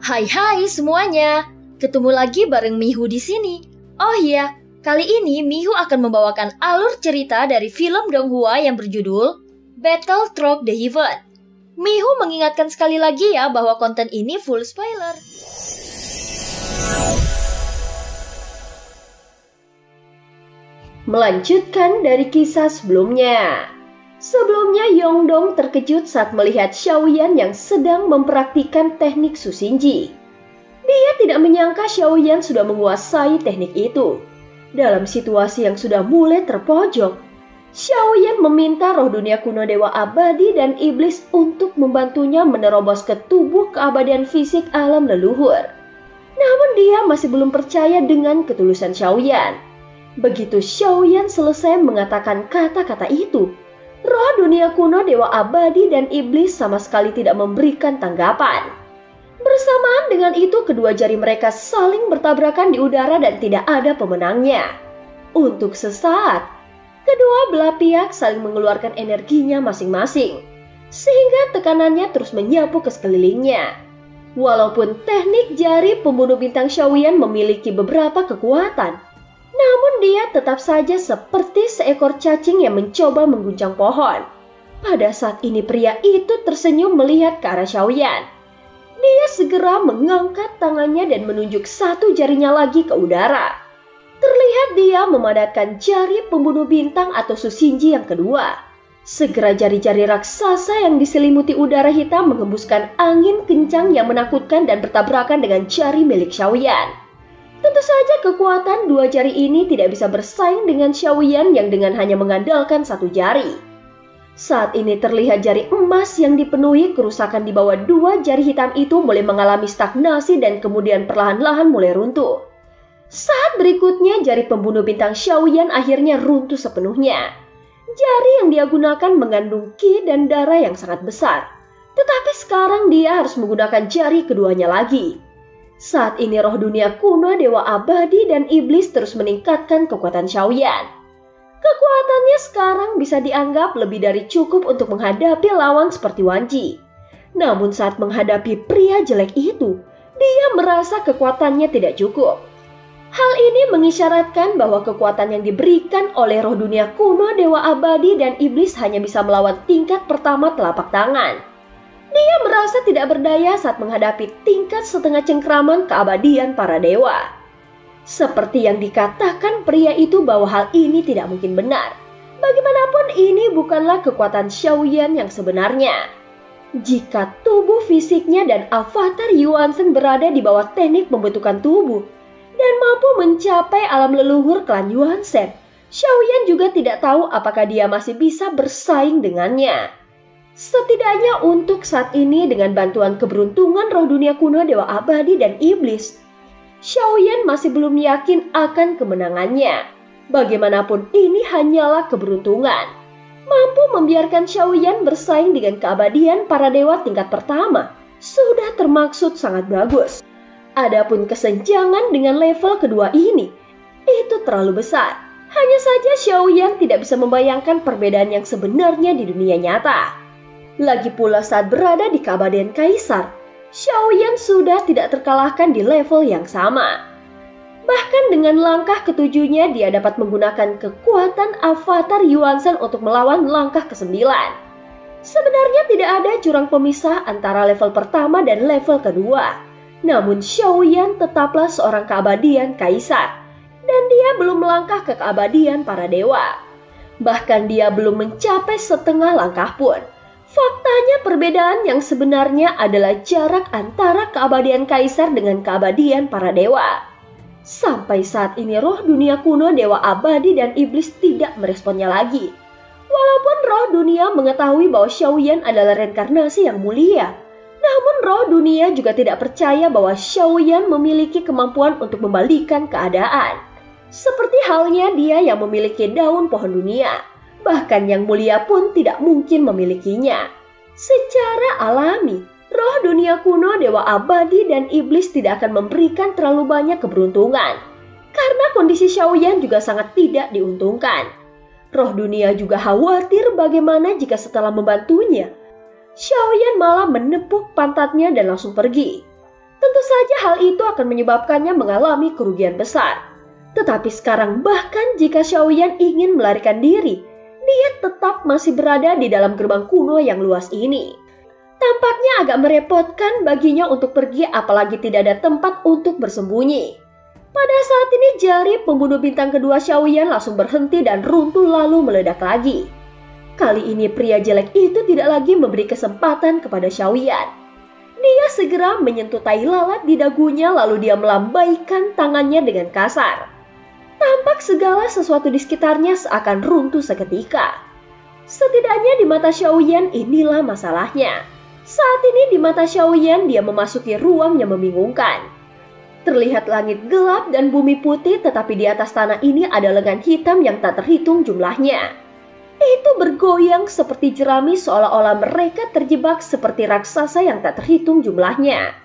Hai semuanya, ketemu lagi bareng Mihu di sini. Oh iya, kali ini Mihu akan membawakan alur cerita dari film Donghua yang berjudul Battle Through the Heaven. Mihu mengingatkan sekali lagi ya bahwa konten ini full spoiler. Melanjutkan dari kisah sebelumnya. Sebelumnya Yongdong terkejut saat melihat Xiaoyan yang sedang mempraktikkan teknik Sushinji. Dia tidak menyangka Xiaoyan sudah menguasai teknik itu. Dalam situasi yang sudah mulai terpojok, Xiaoyan meminta roh dunia kuno Dewa Abadi dan Iblis untuk membantunya menerobos ke tubuh keabadian fisik alam leluhur. Namun dia masih belum percaya dengan ketulusan Xiaoyan. Begitu Xiaoyan selesai mengatakan kata-kata itu, roh dunia kuno Dewa Abadi dan Iblis sama sekali tidak memberikan tanggapan. Bersamaan dengan itu, kedua jari mereka saling bertabrakan di udara dan tidak ada pemenangnya. Untuk sesaat, kedua belah pihak saling mengeluarkan energinya masing-masing, sehingga tekanannya terus menyapu ke sekelilingnya. Walaupun teknik jari pembunuh bintang Xiaoyan memiliki beberapa kekuatan, namun dia tetap saja seperti seekor cacing yang mencoba mengguncang pohon. Pada saat ini pria itu tersenyum melihat ke arah Xiaoyan. Dia segera mengangkat tangannya dan menunjuk satu jarinya lagi ke udara. Terlihat dia memadatkan jari pembunuh bintang atau Sushinji yang kedua. Segera jari-jari raksasa yang diselimuti udara hitam menghembuskan angin kencang yang menakutkan dan bertabrakan dengan jari milik Xiaoyan. Tentu saja kekuatan dua jari ini tidak bisa bersaing dengan Xiaoyan yang dengan hanya mengandalkan satu jari. Saat ini terlihat jari emas yang dipenuhi kerusakan di bawah dua jari hitam itu mulai mengalami stagnasi dan kemudian perlahan-lahan mulai runtuh. Saat berikutnya jari pembunuh bintang Xiaoyan akhirnya runtuh sepenuhnya. Jari yang dia gunakan mengandung qi dan darah yang sangat besar. Tetapi sekarang dia harus menggunakan jari keduanya lagi. Saat ini roh dunia kuno Dewa Abadi dan Iblis terus meningkatkan kekuatan Xiaoyan. Kekuatannya sekarang bisa dianggap lebih dari cukup untuk menghadapi lawan seperti Wan Ji. Namun saat menghadapi pria jelek itu, dia merasa kekuatannya tidak cukup. Hal ini mengisyaratkan bahwa kekuatan yang diberikan oleh roh dunia kuno Dewa Abadi dan Iblis hanya bisa melawan tingkat pertama telapak tangan. Dia merasa tidak berdaya saat menghadapi tingkat setengah cengkraman keabadian para dewa. Seperti yang dikatakan pria itu bahwa hal ini tidak mungkin benar. Bagaimanapun ini bukanlah kekuatan Xiaoyan yang sebenarnya. Jika tubuh fisiknya dan avatar Yuanzhen berada di bawah teknik pembentukan tubuh dan mampu mencapai alam leluhur klan Yuanzhen, Xiaoyan juga tidak tahu apakah dia masih bisa bersaing dengannya. Setidaknya untuk saat ini dengan bantuan keberuntungan roh dunia kuno Dewa Abadi dan Iblis, Xiaoyan masih belum yakin akan kemenangannya. Bagaimanapun ini hanyalah keberuntungan. Mampu membiarkan Xiaoyan bersaing dengan keabadian para dewa tingkat pertama sudah termaksud sangat bagus. Adapun kesenjangan dengan level kedua ini, itu terlalu besar. Hanya saja Xiaoyan tidak bisa membayangkan perbedaan yang sebenarnya di dunia nyata. Lagi pula saat berada di keabadian Kaisar, Xiaoyan sudah tidak terkalahkan di level yang sama. Bahkan dengan langkah ketujuhnya dia dapat menggunakan kekuatan avatar Yuanzhen untuk melawan langkah ke-9. Sebenarnya tidak ada jurang pemisah antara level pertama dan level kedua. Namun Xiaoyan tetaplah seorang keabadian Kaisar dan dia belum melangkah ke keabadian para dewa. Bahkan dia belum mencapai setengah langkah pun. Faktanya perbedaan yang sebenarnya adalah jarak antara keabadian Kaisar dengan keabadian para dewa. Sampai saat ini roh dunia kuno Dewa Abadi dan Iblis tidak meresponnya lagi. Walaupun roh dunia mengetahui bahwa Xiaoyan adalah reinkarnasi yang mulia, namun roh dunia juga tidak percaya bahwa Xiaoyan memiliki kemampuan untuk membalikan keadaan. Seperti halnya dia yang memiliki daun pohon dunia. Bahkan yang mulia pun tidak mungkin memilikinya. Secara alami, roh dunia kuno Dewa Abadi dan Iblis tidak akan memberikan terlalu banyak keberuntungan. Karena kondisi Xiaoyan juga sangat tidak diuntungkan. Roh dunia juga khawatir bagaimana jika setelah membantunya, Xiaoyan malah menepuk pantatnya dan langsung pergi. Tentu Tentu saja hal itu akan menyebabkannya mengalami kerugian besar. Tetapi sekarang bahkan jika Xiaoyan ingin melarikan diri, dia tetap masih berada di dalam gerbang kuno yang luas ini. Tampaknya agak merepotkan baginya untuk pergi apalagi tidak ada tempat untuk bersembunyi. Pada saat ini jari pembunuh bintang kedua Xiaoyan langsung berhenti dan runtuh lalu meledak lagi. Kali ini pria jelek itu tidak lagi memberi kesempatan kepada Xiaoyan. Dia segera menyentuh tai lalat di dagunya lalu dia melambaikan tangannya dengan kasar. Tampak segala sesuatu di sekitarnya seakan runtuh seketika. Setidaknya di mata Xiaoyan inilah masalahnya. Saat ini di mata Xiaoyan dia memasuki ruang yang membingungkan. Terlihat langit gelap dan bumi putih tetapi di atas tanah ini ada lengan hitam yang tak terhitung jumlahnya. Itu bergoyang seperti jerami seolah-olah mereka terjebak seperti raksasa yang tak terhitung jumlahnya.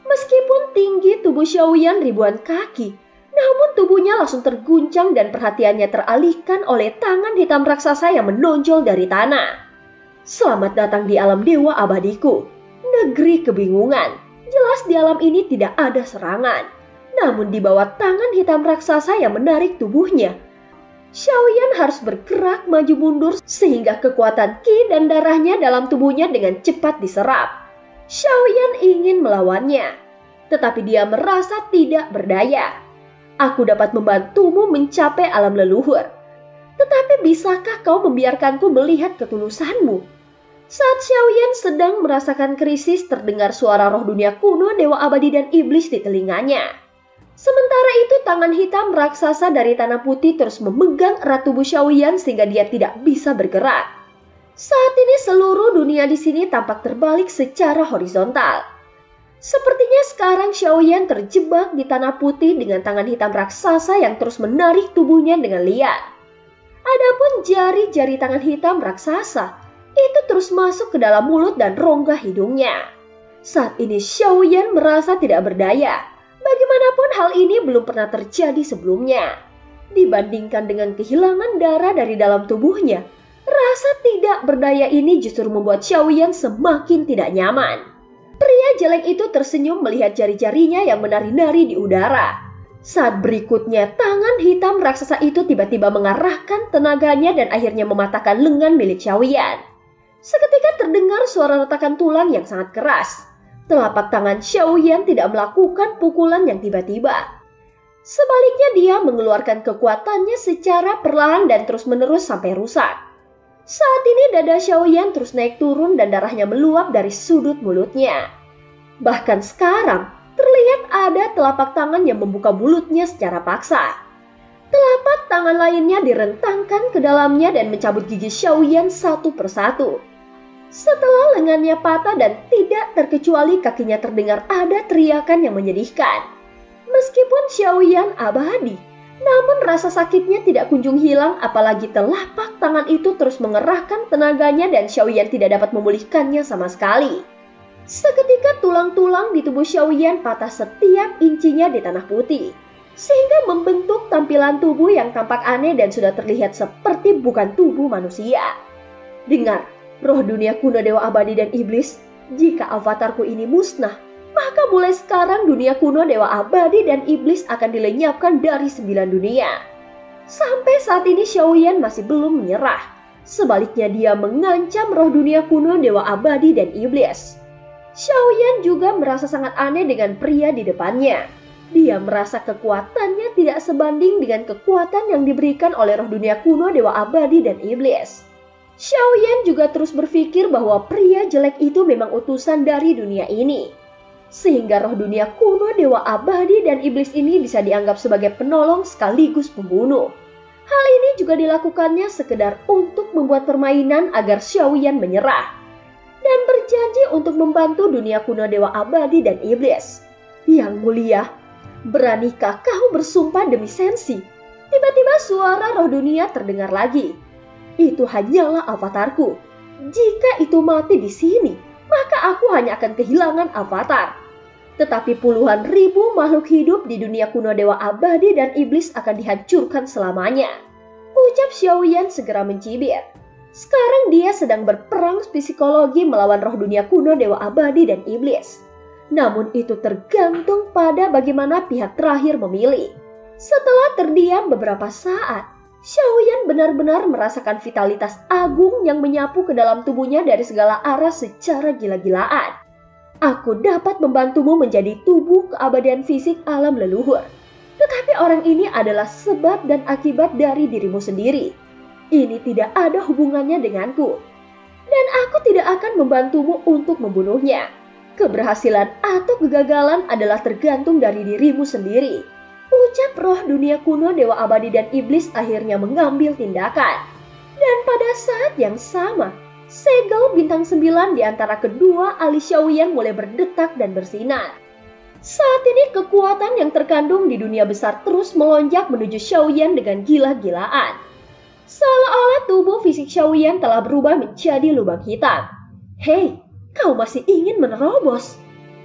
Meskipun tinggi tubuh Xiaoyan ribuan kaki, namun tubuhnya langsung terguncang dan perhatiannya teralihkan oleh tangan hitam raksasa yang menonjol dari tanah. Selamat datang di alam dewa abadiku, negeri kebingungan. Jelas di alam ini tidak ada serangan. Namun di bawah tangan hitam raksasa yang menarik tubuhnya, Xiaoyan harus bergerak maju mundur sehingga kekuatan ki dan darahnya dalam tubuhnya dengan cepat diserap. Xiaoyan ingin melawannya, tetapi dia merasa tidak berdaya. Aku dapat membantumu mencapai alam leluhur. Tetapi bisakah kau membiarkanku melihat ketulusanmu? Saat Xiaoyan sedang merasakan krisis, terdengar suara roh dunia kuno, dewa abadi dan iblis di telinganya. Sementara itu tangan hitam raksasa dari tanah putih terus memegang erat tubuh Xiaoyan sehingga dia tidak bisa bergerak. Saat ini seluruh dunia di sini tampak terbalik secara horizontal. Sepertinya sekarang Xiaoyan terjebak di tanah putih dengan tangan hitam raksasa yang terus menarik tubuhnya dengan liar. Adapun jari-jari tangan hitam raksasa itu terus masuk ke dalam mulut dan rongga hidungnya. Saat ini Xiaoyan merasa tidak berdaya. Bagaimanapun hal ini belum pernah terjadi sebelumnya. Dibandingkan dengan kehilangan darah dari dalam tubuhnya, rasa tidak berdaya ini justru membuat Xiaoyan semakin tidak nyaman. Pria jelek itu tersenyum melihat jari-jarinya yang menari-nari di udara. Saat berikutnya tangan hitam raksasa itu tiba-tiba mengarahkan tenaganya dan akhirnya mematahkan lengan milik Xiaoyan. Seketika terdengar suara retakan tulang yang sangat keras. Telapak tangan Xiaoyan tidak melakukan pukulan yang tiba-tiba. Sebaliknya dia mengeluarkan kekuatannya secara perlahan dan terus-menerus sampai rusak. Saat ini dada Xiaoyan terus naik turun dan darahnya meluap dari sudut mulutnya. Bahkan sekarang terlihat ada telapak tangan yang membuka mulutnya secara paksa. Telapak tangan lainnya direntangkan ke dalamnya dan mencabut gigi Xiaoyan satu persatu. Setelah lengannya patah dan tidak terkecuali kakinya terdengar ada teriakan yang menyedihkan. Meskipun Xiaoyan abadi, namun rasa sakitnya tidak kunjung hilang apalagi telapak tangan itu terus mengerahkan tenaganya dan Xiaoyan tidak dapat memulihkannya sama sekali. Seketika tulang-tulang di tubuh Xiaoyan patah setiap incinya di tanah putih, sehingga membentuk tampilan tubuh yang tampak aneh dan sudah terlihat seperti bukan tubuh manusia. Dengar, roh dunia kuno dewa abadi dan iblis, jika avatarku ini musnah, maka mulai sekarang dunia kuno dewa abadi dan iblis akan dilenyapkan dari 9 dunia. Sampai saat ini Xiaoyan masih belum menyerah. Sebaliknya dia mengancam roh dunia kuno dewa abadi dan iblis. Xiaoyan juga merasa sangat aneh dengan pria di depannya. Dia merasa kekuatannya tidak sebanding dengan kekuatan yang diberikan oleh roh dunia kuno dewa abadi dan iblis. Xiaoyan juga terus berpikir bahwa pria jelek itu memang utusan dari dunia ini. Sehingga roh dunia kuno dewa abadi dan iblis ini bisa dianggap sebagai penolong sekaligus pembunuh. Hal ini juga dilakukannya sekedar untuk membuat permainan agar Xiaoyan menyerah dan berjanji untuk membantu dunia kuno dewa abadi dan iblis. Yang mulia, beranikah kau bersumpah demi Sensi? Tiba-tiba suara roh dunia terdengar lagi. Itu hanyalah avatarku. Jika itu mati di sini, maka aku hanya akan kehilangan avatar. Tetapi puluhan ribu makhluk hidup di dunia kuno dewa abadi dan iblis akan dihancurkan selamanya. Ucap Xiaoyan segera mencibir. Sekarang dia sedang berperang psikologi melawan roh dunia kuno dewa abadi dan iblis. Namun itu tergantung pada bagaimana pihak terakhir memilih. Setelah terdiam beberapa saat, Xiaoyan benar-benar merasakan vitalitas agung yang menyapu ke dalam tubuhnya dari segala arah secara gila-gilaan. Aku dapat membantumu menjadi tubuh keabadian fisik alam leluhur. Tetapi orang ini adalah sebab dan akibat dari dirimu sendiri. Ini tidak ada hubungannya denganku. Dan aku tidak akan membantumu untuk membunuhnya. Keberhasilan atau kegagalan adalah tergantung dari dirimu sendiri. Ucap roh dunia kuno Dewa Abadi dan Iblis akhirnya mengambil tindakan. Dan pada saat yang sama, segel bintang 9 di antara kedua alis Xiaoyan mulai berdetak dan bersinar. Saat ini kekuatan yang terkandung di dunia besar terus melonjak menuju Xiaoyan dengan gila-gilaan. Seolah-olah tubuh fisik Xiaoyan telah berubah menjadi lubang hitam. Hei, kau masih ingin menerobos?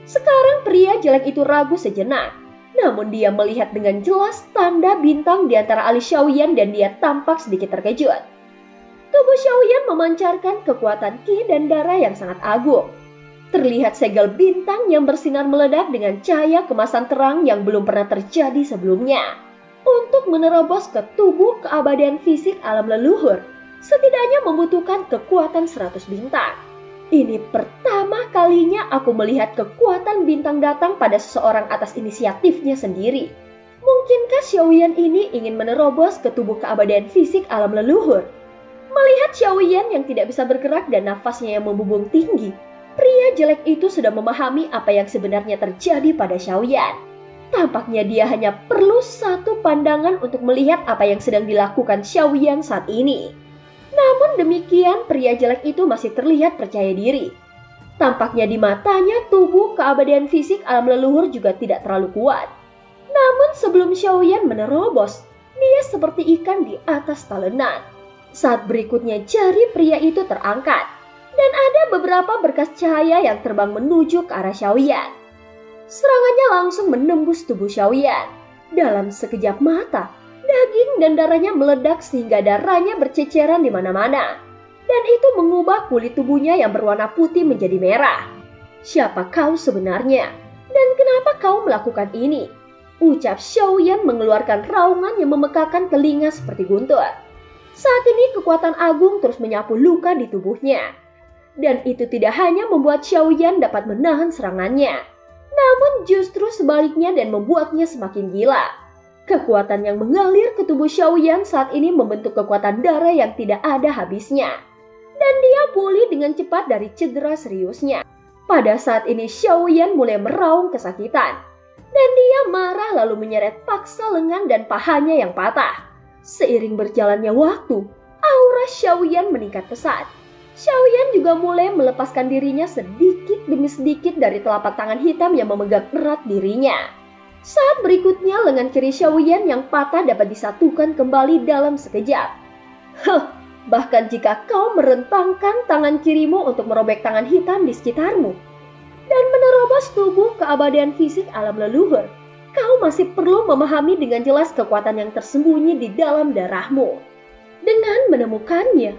Sekarang pria jelek itu ragu sejenak. Namun dia melihat dengan jelas tanda bintang di antara alis Xiaoyan dan dia tampak sedikit terkejut. Tubuh Xiaoyan memancarkan kekuatan ki dan darah yang sangat agung. Terlihat segel bintang yang bersinar meledak dengan cahaya kemasan terang yang belum pernah terjadi sebelumnya. Untuk menerobos ke tubuh keabadian fisik alam leluhur, setidaknya membutuhkan kekuatan 100 bintang. Ini pertama kalinya aku melihat kekuatan bintang datang pada seseorang atas inisiatifnya sendiri. Mungkinkah Xiaoyan ini ingin menerobos ke tubuh keabadian fisik alam leluhur? Melihat Xiaoyan yang tidak bisa bergerak dan nafasnya yang membubung tinggi, pria jelek itu sudah memahami apa yang sebenarnya terjadi pada Xiaoyan. Tampaknya dia hanya perlu satu pandangan untuk melihat apa yang sedang dilakukan Xiaoyan saat ini. Namun demikian, pria jelek itu masih terlihat percaya diri. Tampaknya di matanya tubuh keabadian fisik alam leluhur juga tidak terlalu kuat. Namun sebelum Xiaoyan menerobos, dia seperti ikan di atas talenan. Saat berikutnya jari pria itu terangkat, dan ada beberapa berkas cahaya yang terbang menuju ke arah Xiaoyan. Serangannya langsung menembus tubuh Xiaoyan. Dalam sekejap mata, daging dan darahnya meledak sehingga darahnya berceceran di mana-mana. Dan itu mengubah kulit tubuhnya yang berwarna putih menjadi merah. Siapa kau sebenarnya? Dan kenapa kau melakukan ini? Ucap Xiaoyan mengeluarkan raungan yang memekakan telinga seperti guntur. Saat ini kekuatan agung terus menyapu luka di tubuhnya. Dan itu tidak hanya membuat Xiaoyan dapat menahan serangannya, namun justru sebaliknya dan membuatnya semakin gila. Kekuatan yang mengalir ke tubuh Xiaoyan saat ini membentuk kekuatan darah yang tidak ada habisnya. Dan dia pulih dengan cepat dari cedera seriusnya. Pada saat ini Xiaoyan mulai meraung kesakitan. Dan dia marah lalu menyeret paksa lengan dan pahanya yang patah. Seiring berjalannya waktu, aura Xiaoyan meningkat pesat. Xiaoyan juga mulai melepaskan dirinya sedikit demi sedikit dari telapak tangan hitam yang memegang erat dirinya. Saat berikutnya lengan kiri Xiaoyan yang patah dapat disatukan kembali dalam sekejap. Bahkan jika kau merentangkan tangan kirimu untuk merobek tangan hitam di sekitarmu dan menerobos tubuh keabadian fisik alam leluhur, kau masih perlu memahami dengan jelas kekuatan yang tersembunyi di dalam darahmu. Dengan menemukannya,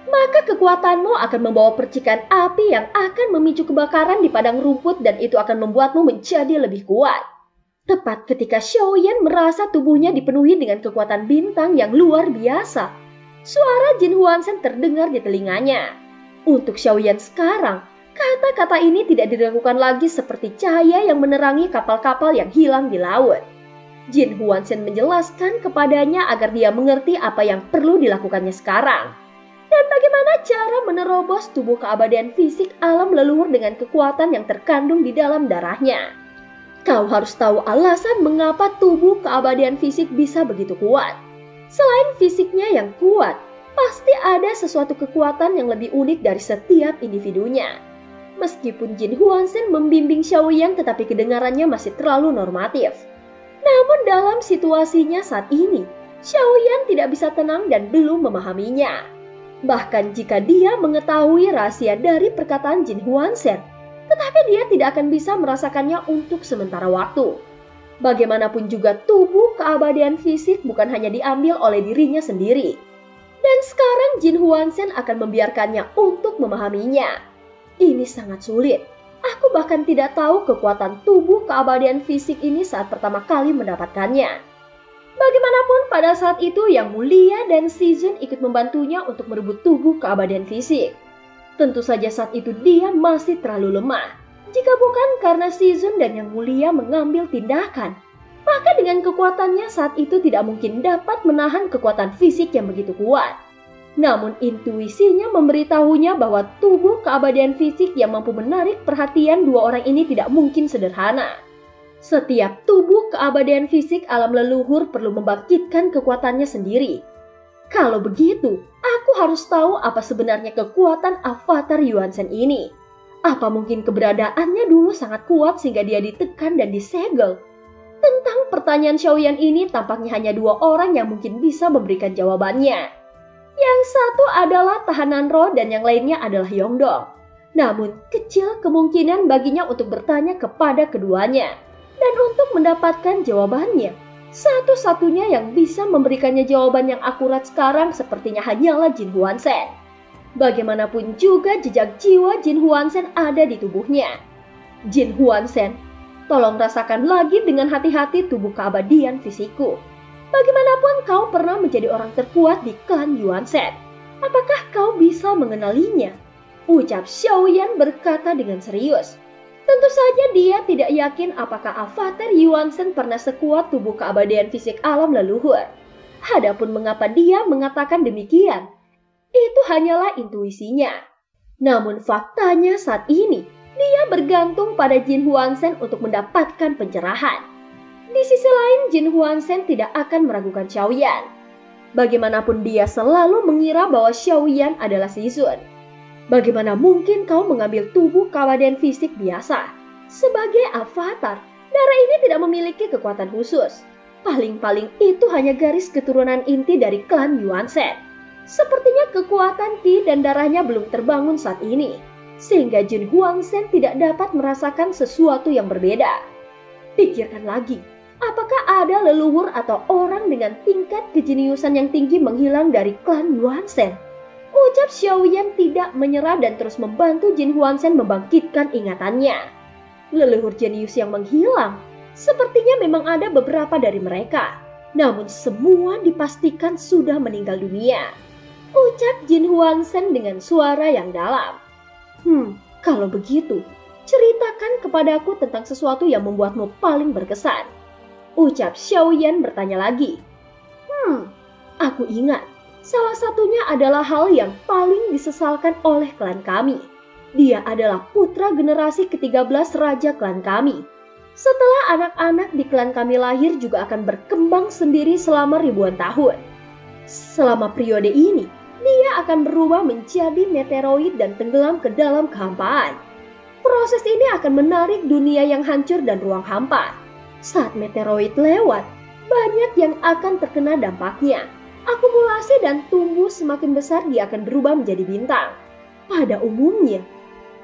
maka kekuatanmu akan membawa percikan api yang akan memicu kebakaran di padang rumput dan itu akan membuatmu menjadi lebih kuat. Tepat ketika Xiaoyan merasa tubuhnya dipenuhi dengan kekuatan bintang yang luar biasa, suara Jin Huansen terdengar di telinganya. Untuk Xiaoyan sekarang, kata-kata ini tidak diragukan lagi seperti cahaya yang menerangi kapal-kapal yang hilang di laut. Jin Huansen menjelaskan kepadanya agar dia mengerti apa yang perlu dilakukannya sekarang. Dan bagaimana cara menerobos tubuh keabadian fisik alam leluhur dengan kekuatan yang terkandung di dalam darahnya. Kau harus tahu alasan mengapa tubuh keabadian fisik bisa begitu kuat. Selain fisiknya yang kuat, pasti ada sesuatu kekuatan yang lebih unik dari setiap individunya. Meskipun Jin Huansen membimbing Xiaoyan tetapi kedengarannya masih terlalu normatif. Namun dalam situasinya saat ini, Xiaoyan tidak bisa tenang dan belum memahaminya. Bahkan jika dia mengetahui rahasia dari perkataan Jin Huansen, tetapi dia tidak akan bisa merasakannya untuk sementara waktu. Bagaimanapun juga tubuh keabadian fisik bukan hanya diambil oleh dirinya sendiri. Dan sekarang Jin Huansen akan membiarkannya untuk memahaminya. Ini sangat sulit. Aku bahkan tidak tahu kekuatan tubuh keabadian fisik ini saat pertama kali mendapatkannya. Bagaimanapun pada saat itu Yang Mulia dan Shizun ikut membantunya untuk merebut tubuh keabadian fisik. Tentu saja saat itu dia masih terlalu lemah. Jika bukan karena Shizun dan Yang Mulia mengambil tindakan, maka dengan kekuatannya saat itu tidak mungkin dapat menahan kekuatan fisik yang begitu kuat. Namun intuisinya memberitahunya bahwa tubuh keabadian fisik yang mampu menarik perhatian dua orang ini tidak mungkin sederhana. Setiap tubuh keabadian fisik alam leluhur perlu membangkitkan kekuatannya sendiri. Kalau begitu, aku harus tahu apa sebenarnya kekuatan avatar Yuan Shen ini. Apa mungkin keberadaannya dulu sangat kuat sehingga dia ditekan dan disegel? Tentang pertanyaan Xiaoyan ini tampaknya hanya dua orang yang mungkin bisa memberikan jawabannya. Yang satu adalah tahanan roh dan yang lainnya adalah Yongdong. Namun kecil kemungkinan baginya untuk bertanya kepada keduanya. Dan untuk mendapatkan jawabannya, satu-satunya yang bisa memberikannya jawaban yang akurat sekarang sepertinya hanyalah Jin Huanshen. Bagaimanapun juga jejak jiwa Jin Huanshen ada di tubuhnya. Jin Huanshen, tolong rasakan lagi dengan hati-hati tubuh keabadian fisikku. Bagaimanapun kau pernah menjadi orang terkuat di klan Yuan Shen. Apakah kau bisa mengenalinya? Ucap Xiaoyan berkata dengan serius. Tentu saja dia tidak yakin apakah avatar Yuan Shen pernah sekuat tubuh keabadian fisik alam leluhur. Adapun mengapa dia mengatakan demikian, itu hanyalah intuisinya. Namun faktanya saat ini, dia bergantung pada Jin Huanshen untuk mendapatkan pencerahan. Di sisi lain, Jin Huanshen tidak akan meragukan Xiaoyan. Bagaimanapun dia selalu mengira bahwa Xiaoyan adalah Shizun. Bagaimana mungkin kau mengambil tubuh keabadian fisik biasa? Sebagai avatar, darah ini tidak memiliki kekuatan khusus. Paling-paling itu hanya garis keturunan inti dari klan Yuan Shen. Sepertinya kekuatan Qi dan darahnya belum terbangun saat ini, sehingga Jin Huanshen tidak dapat merasakan sesuatu yang berbeda. Pikirkan lagi. Apakah ada leluhur atau orang dengan tingkat kejeniusan yang tinggi menghilang dari klan Yuan Shen? Ucap Xiaoyan tidak menyerah dan terus membantu Jin Huanshen membangkitkan ingatannya. Leluhur jenius yang menghilang, sepertinya memang ada beberapa dari mereka. Namun semua dipastikan sudah meninggal dunia. Ucap Jin Huanshen dengan suara yang dalam. Kalau begitu, ceritakan kepadaku tentang sesuatu yang membuatmu paling berkesan. Ucap Xiaoyan bertanya lagi. Aku ingat, salah satunya adalah hal yang paling disesalkan oleh klan kami. Dia adalah putra generasi ke-13 raja klan kami. Setelah anak-anak di klan kami lahir juga akan berkembang sendiri selama ribuan tahun. Selama periode ini, dia akan berubah menjadi meteoroid dan tenggelam ke dalam kehampaan. Proses ini akan menarik dunia yang hancur dan ruang hampa. Saat meteoroid lewat, banyak yang akan terkena dampaknya. Akumulasi dan tumbuh semakin besar, dia akan berubah menjadi bintang. Pada umumnya,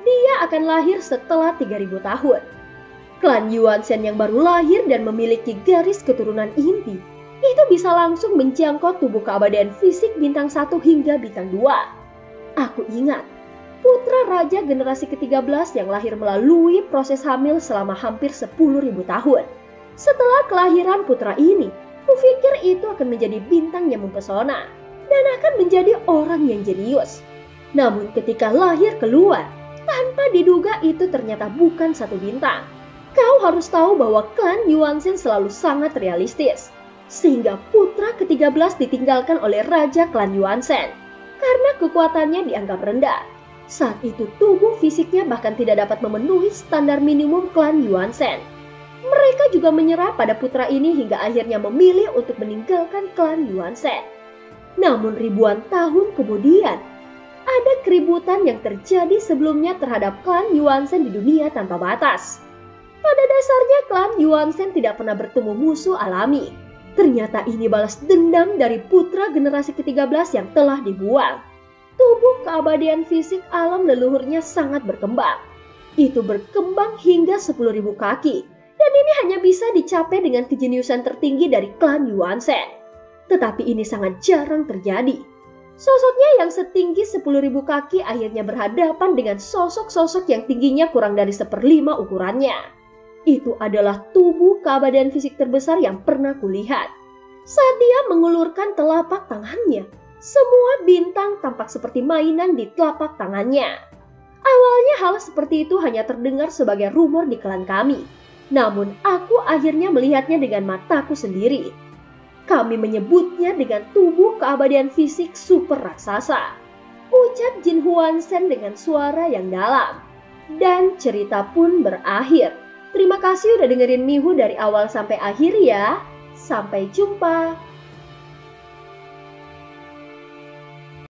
dia akan lahir setelah 3000 tahun. Klan Yuan Shen yang baru lahir dan memiliki garis keturunan inti, itu bisa langsung menjangkau tubuh keabadian fisik bintang 1 hingga bintang 2. Aku ingat, putra raja generasi ke-13 yang lahir melalui proses hamil selama hampir 10.000 tahun. Setelah kelahiran putra ini, kupikir itu akan menjadi bintang yang mempesona dan akan menjadi orang yang jenius. Namun ketika lahir keluar, tanpa diduga itu ternyata bukan satu bintang. Kau harus tahu bahwa klan Yuan Shen selalu sangat realistis, sehingga putra ke-13 ditinggalkan oleh raja klan Yuan Shen karena kekuatannya dianggap rendah. Saat itu tubuh fisiknya bahkan tidak dapat memenuhi standar minimum klan Yuan Shen. Mereka juga menyerah pada putra ini hingga akhirnya memilih untuk meninggalkan klan Yuan Shen. Namun ribuan tahun kemudian, ada keributan yang terjadi sebelumnya terhadap klan Yuan Shen di dunia tanpa batas. Pada dasarnya klan Yuan Shen tidak pernah bertemu musuh alami. Ternyata ini balas dendam dari putra generasi ke-13 yang telah dibuang. Tubuh keabadian fisik alam leluhurnya sangat berkembang. Itu berkembang hingga 10.000 kaki. Dan ini hanya bisa dicapai dengan kejeniusan tertinggi dari klan Yuan Shen. Tetapi ini sangat jarang terjadi. Sosoknya yang setinggi 10.000 kaki akhirnya berhadapan dengan sosok-sosok yang tingginya kurang dari 1/5 ukurannya. Itu adalah tubuh keabadian fisik terbesar yang pernah kulihat. Saat dia mengulurkan telapak tangannya, semua bintang tampak seperti mainan di telapak tangannya. Awalnya hal seperti itu hanya terdengar sebagai rumor di klan kami. Namun aku akhirnya melihatnya dengan mataku sendiri. Kami menyebutnya dengan tubuh keabadian fisik super raksasa, ucap Jin Huan-sen dengan suara yang dalam. Dan cerita pun berakhir. Terima kasih udah dengerin Mihu dari awal sampai akhir ya. Sampai jumpa.